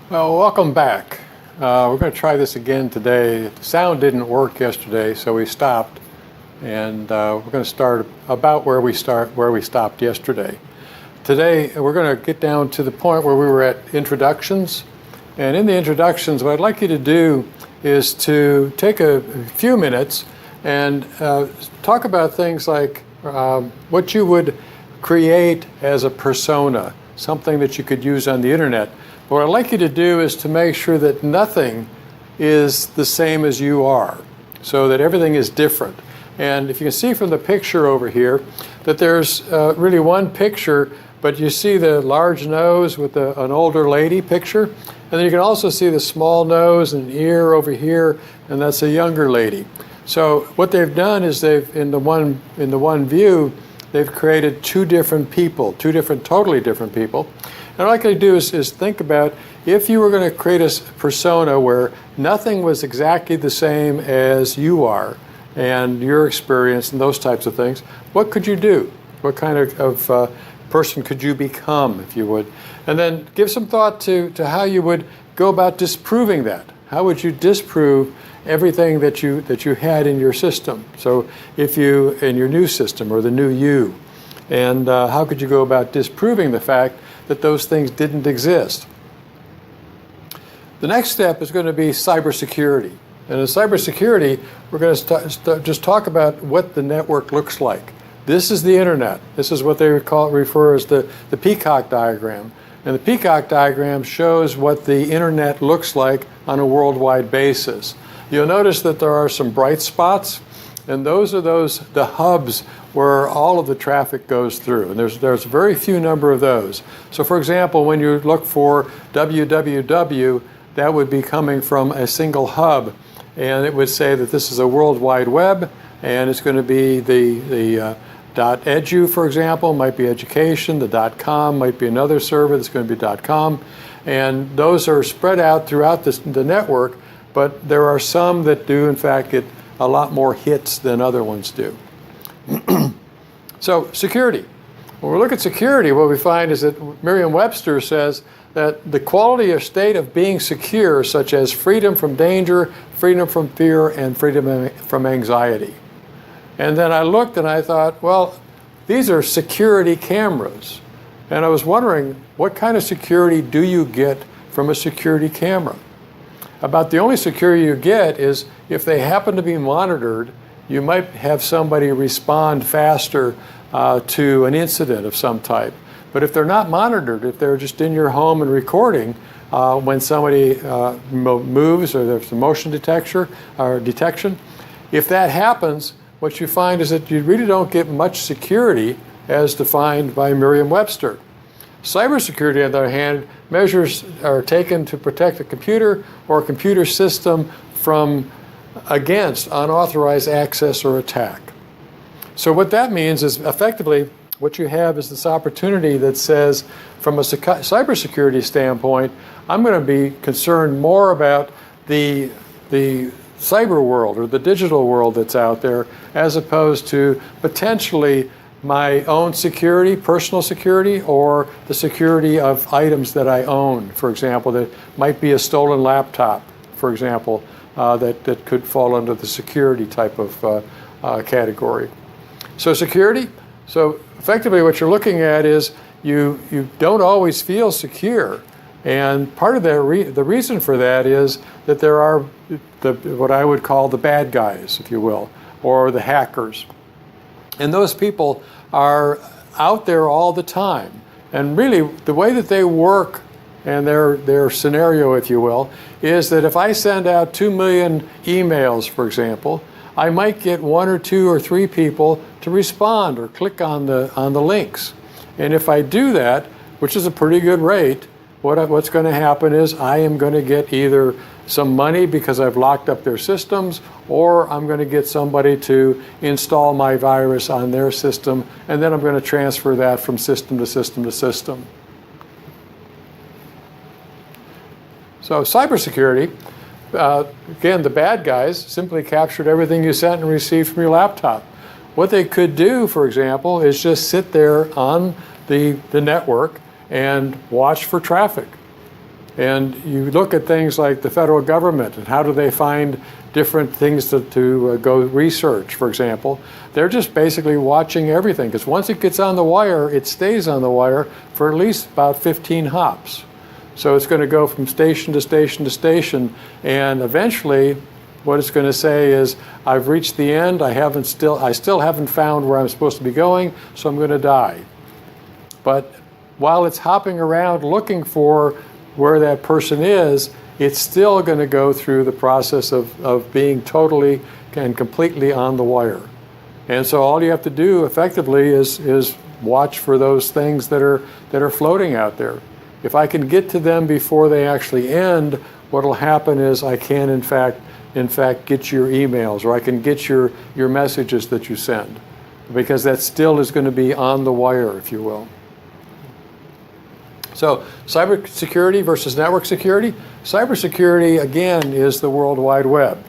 Well, welcome back. We're going to try this again today. The sound didn't work yesterday, so we stopped, and we're going to start about where we stopped yesterday. Today, we're going to get down to the point where we were at introductions, and in the introductions, what I'd like you to do is to take a few minutes and talk about things like what you would create as a persona, something that you could use on the internet. What I'd like you to do is to make sure that nothing is the same as you are, so that everything is different. And if you can see from the picture over here, that there's really one picture, but you see the large nose with an older lady picture, and then you can also see the small nose and ear over here, and that's a younger lady. So what they've done is in the one view, they've created two different people, totally different people. And what I'd like you to do is think about if you were going to create a persona where nothing was exactly the same as you are and your experience and those types of things, what could you do? What kind of person could you become, if you would? And then give some thought to how you would go about disproving that. How would you disprove everything that you had in your system? So if you, in your new system or the new you, and how could you go about disproving the fact that those things didn't exist? The next step is going to be cybersecurity. And in cybersecurity, we're going to just talk about what the network looks like. This is the internet. This is what they refer as the peacock diagram. And the peacock diagram shows what the internet looks like on a worldwide basis. You'll notice that there are some bright spots, and those are the hubs where all of the traffic goes through. And there's very few number of those. So for example, when you look for www, that would be coming from a single hub. And it would say that this is a World Wide Web, and it's going to be the .edu, for example, might be education. The .com might be another server that's going to be .com. And those are spread out throughout the network, but there are some that do, in fact, get a lot more hits than other ones do. So security. When we look at security, what we find is that Merriam-Webster says that the quality or state of being secure, such as freedom from danger, freedom from fear, and freedom from anxiety. And then I looked and I thought, well, these are security cameras. And I was wondering, what kind of security do you get from a security camera? About the only security you get is if they happen to be monitored, you might have somebody respond faster to an incident of some type. But if they're not monitored, if they're just in your home and recording, when somebody moves or there's a motion detection, if that happens, what you find is that you really don't get much security as defined by Merriam-Webster. Cybersecurity, on the other hand, measures are taken to protect a computer or a computer system from against unauthorized access or attack. So what that means is effectively what you have is this opportunity that says, from a cybersecurity standpoint, I'm going to be concerned more about the cyber world or the digital world that's out there, as opposed to potentially my own security, personal security, or the security of items that I own. For example, that might be a stolen laptop, for example, that could fall under the security type of category. So security, so effectively what you're looking at is you don't always feel secure. And part of the reason for that is that there are what I would call the bad guys, if you will, or the hackers. And those people are out there all the time. And really, the way that they work and their scenario, if you will, is that if I send out 2 million emails, for example, I might get 1 or 2 or 3 people to respond or click on the links. And if I do that, which is a pretty good rate, what's going to happen is I am going to get either some money because I've locked up their systems, or I'm going to get somebody to install my virus on their system, and then I'm going to transfer that from system to system to system. So cybersecurity, again, the bad guys simply captured everything you sent and received from your laptop. What they could do, for example, is just sit there on the network and watch for traffic. And you look at things like the federal government and how do they find different things to go research, for example. They're just basically watching everything, because once it gets on the wire, it stays on the wire for at least about 15 hops. So it's going to go from station to station to station, and eventually what it's going to say is, I've reached the end, I still haven't found where I'm supposed to be going, so I'm going to die. But while it's hopping around looking for where that person is, it's still going to go through the process of being totally and completely on the wire. And so all you have to do effectively is watch for those things that are floating out there. If I can get to them before they actually end, what will happen is I can in fact get your emails, or I can get your messages that you send, because that still is going to be on the wire, if you will. So cybersecurity versus network security. Cybersecurity, again, is the World Wide Web.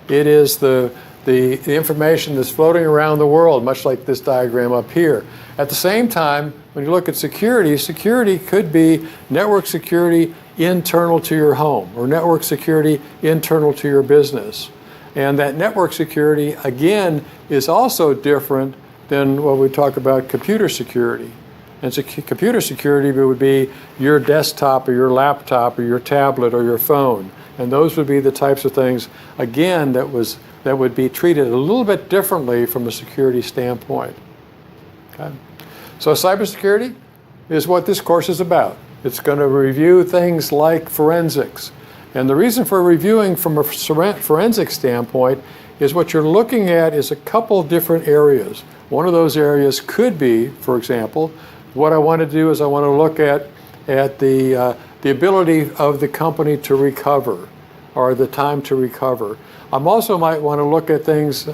It is the information that's floating around the world, much like this diagram up here. At the same time, when you look at security, security could be network security internal to your home, or network security internal to your business. And that network security, again, is also different than what we talk about computer security. And so computer security would be your desktop or your laptop or your tablet or your phone. And those would be the types of things, again, that would be treated a little bit differently from a security standpoint. Okay? So cybersecurity is what this course is about. It's going to review things like forensics. And the reason for reviewing from a forensic standpoint is what you're looking at is a couple different areas. One of those areas could be, for example, what I want to do is I want to look at the ability of the company to recover, or the time to recover. I also might want to look at things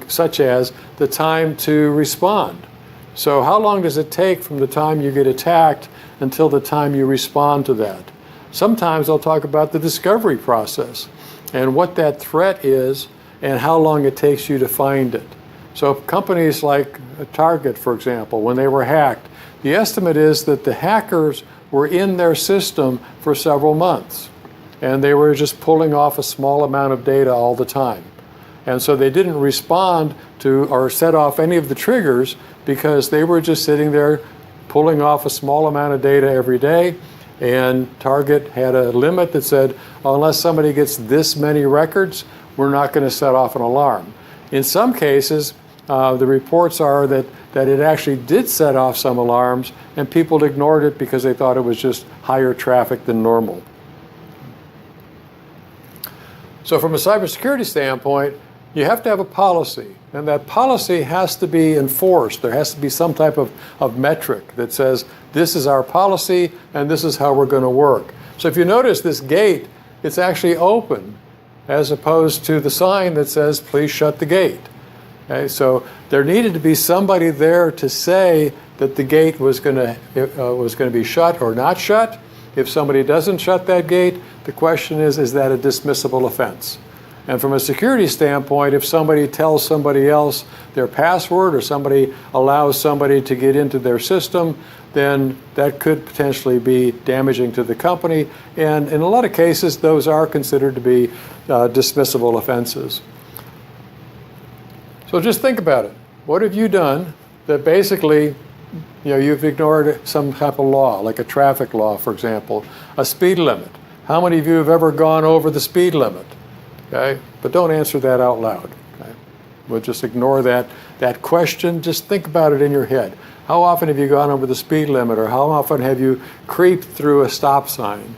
such as the time to respond. So how long does it take from the time you get attacked until the time you respond to that? Sometimes I'll talk about the discovery process and what that threat is and how long it takes you to find it. So companies like Target, for example, when they were hacked, the estimate is that the hackers were in their system for several months, and they were just pulling off a small amount of data all the time. And so they didn't respond to or set off any of the triggers because they were just sitting there pulling off a small amount of data every day. And Target had a limit that said, unless somebody gets this many records, we're not going to set off an alarm. In some cases, the reports are that it actually did set off some alarms, and people ignored it because they thought it was just higher traffic than normal. So from a cybersecurity standpoint, you have to have a policy, and that policy has to be enforced. There has to be some type of metric that says, this is our policy, and this is how we're going to work. So if you notice this gate, it's actually open, as opposed to the sign that says, please shut the gate. Okay, so there needed to be somebody there to say that the gate was going to be shut or not shut. If somebody doesn't shut that gate, the question is that a dismissible offense? And from a security standpoint, if somebody tells somebody else their password, or somebody allows somebody to get into their system, then that could potentially be damaging to the company. And in a lot of cases, those are considered to be dismissible offenses. So just think about it. What have you done that basically, you've ignored some type of law, like a traffic law, for example, a speed limit? How many of you have ever gone over the speed limit? Okay, but don't answer that out loud. Okay? We'll just ignore that question. Just think about it in your head. How often have you gone over the speed limit, or how often have you creeped through a stop sign?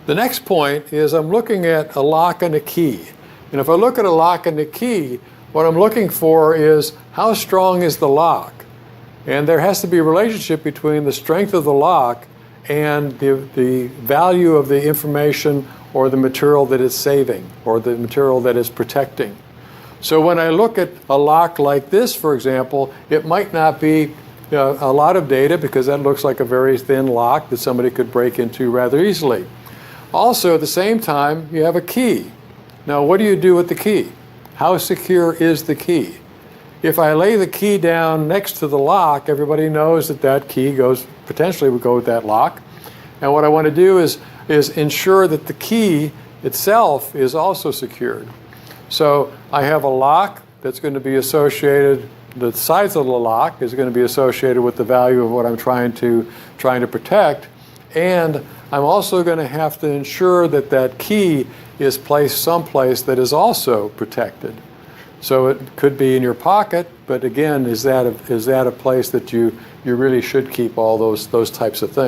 The next point is I'm looking at a lock and a key. And if I look at a lock and a key, what I'm looking for is how strong is the lock? And there has to be a relationship between the strength of the lock and the value of the information or the material that it's saving or the material that it's protecting. So when I look at a lock like this, for example, it might not be a lot of data, because that looks like a very thin lock that somebody could break into rather easily. Also, at the same time, you have a key. Now, what do you do with the key? How secure is the key? If I lay the key down next to the lock, everybody knows that that key goes potentially would go with that lock. And what I want to do is ensure that the key itself is also secured. So I have a lock that's going to be associated, the size of the lock is going to be associated with the value of what I'm trying to protect. And I'm also going to have to ensure that that key is placed someplace that is also protected. So it could be in your pocket, but again, is that a place that you really should keep all those types of things?